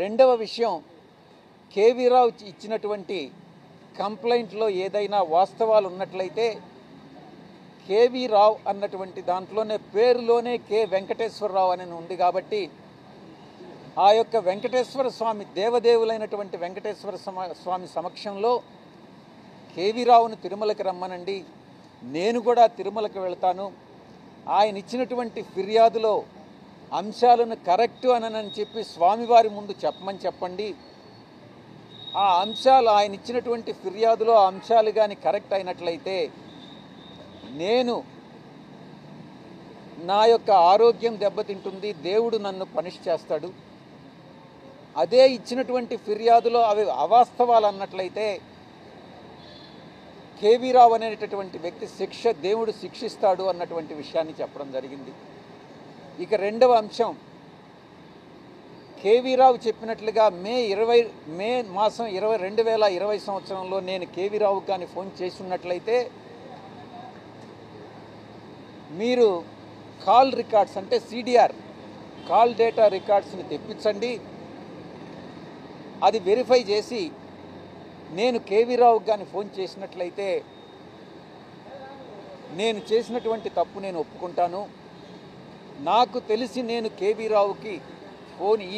రెండవ విషయం, కేవీ రావు ఇచ్చినటువంటి కంప్లైంట్లో ఏదైనా వాస్తవాలు ఉన్నట్లయితే కేవీ రావు అన్నటువంటి దాంట్లోనే పేరులోనే కె వెంకటేశ్వరరావు అని ఉంది కాబట్టి ఆ యొక్క వెంకటేశ్వర స్వామి దేవదేవులైనటువంటి వెంకటేశ్వర స్వామి సమక్షంలో కేవీ రావును తిరుమలకి రమ్మనండి, నేను కూడా తిరుమలకి వెళ్తాను, ఆయన ఇచ్చినటువంటి ఫిర్యాదులో అంశాలను కరెక్టు అని చెప్పి స్వామివారి ముందు చెప్పమని చెప్పండి. ఆ అంశాలు ఆయన ఇచ్చినటువంటి ఫిర్యాదులో ఆ అంశాలు కానీ కరెక్ట్ అయినట్లయితే నేను నా యొక్క ఆరోగ్యం దెబ్బతింటుంది, దేవుడు నన్ను పనిష్ చేస్తాడు. అదే ఇచ్చినటువంటి ఫిర్యాదులో అవి అవాస్తవాలు అన్నట్లయితే కేవీ రావు అనేటటువంటి వ్యక్తి దేవుడు శిక్షిస్తాడు అన్నటువంటి విషయాన్ని చెప్పడం జరిగింది. ఇక రెండవ అంశం, కేవీ రావు చెప్పినట్లుగా మే మాసం 2020 సంవత్సరంలో నేను కేవీ రావుకి కానీ ఫోన్ చేసి ఉన్నట్లయితే మీరు కాల్ రికార్డ్స్ అంటే సిడిఆర్ కాల్ డేటా రికార్డ్స్ని తెప్పించండి, అది వెరిఫై చేసి నేను కేవీ రావుకి కానీ ఫోన్ చేసినట్లయితే నేను చేసినటువంటి తప్పు నేను ఒప్పుకుంటాను. నాకు తెలిసి నేను కేవీ రావుకి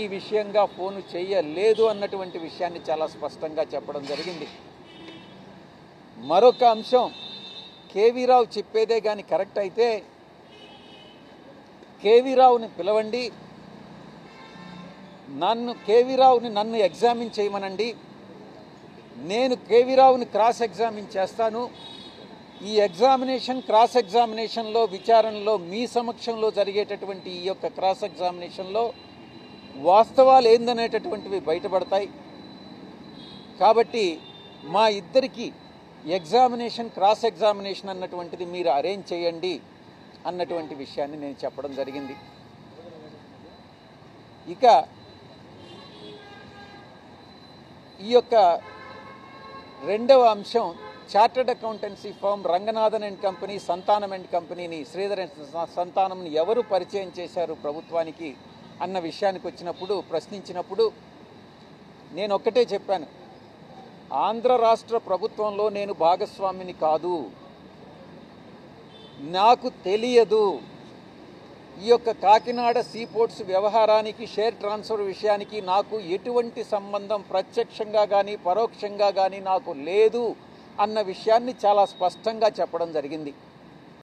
ఈ విషయంగా ఫోన్ చేయలేదు అన్నటువంటి విషయాన్ని చాలా స్పష్టంగా చెప్పడం జరిగింది. మరొక అంశం, కేవీ రావు చెప్పేదే కానీ కరెక్ట్ అయితే కేవీ రావుని పిలవండి, కేవీ రావుని నన్ను ఎగ్జామిన్ చేయమనండి, నేను కేవీ రావుని క్రాస్ ఎగ్జామిన్ చేస్తాను. ఈ క్రాస్ ఎగ్జామినేషన్లో విచారణలో మీ సమక్షంలో జరిగేటటువంటి ఈ యొక్క క్రాస్ ఎగ్జామినేషన్లో వాస్తవాలు ఏందనేటటువంటివి బయటపడతాయి. కాబట్టి మా ఇద్దరికి క్రాస్ ఎగ్జామినేషన్ అన్నటువంటిది మీరు అరేంజ్ చేయండి అన్నటువంటి విషయాన్ని నేను చెప్పడం జరిగింది. ఇక ఈ యొక్క రెండవ అంశం, chartered accountancy firm Ranganathan and company, Santhanam and కంపెనీని, శ్రీధర్ సంతానంని ఎవరు పరిచయం చేశారు ప్రభుత్వానికి అన్న విషయానికి ప్రశ్నించినప్పుడు నేను ఒక్కటే చెప్పాను, ఆంధ్ర రాష్ట్ర ప్రభుత్వంలో నేను భాగస్వామిని కాదు, నాకు తెలియదు. ఈ యొక్క కాకినాడ సీపోర్ట్స్ వ్యవహారానికి, షేర్ ట్రాన్స్ఫర్ విషయానికి నాకు ఎటువంటి సంబంధం ప్రత్యక్షంగా కానీ పరోక్షంగా కానీ నాకు లేదు అన్న విషయాన్ని చాలా స్పష్టంగా చెప్పడం జరిగింది.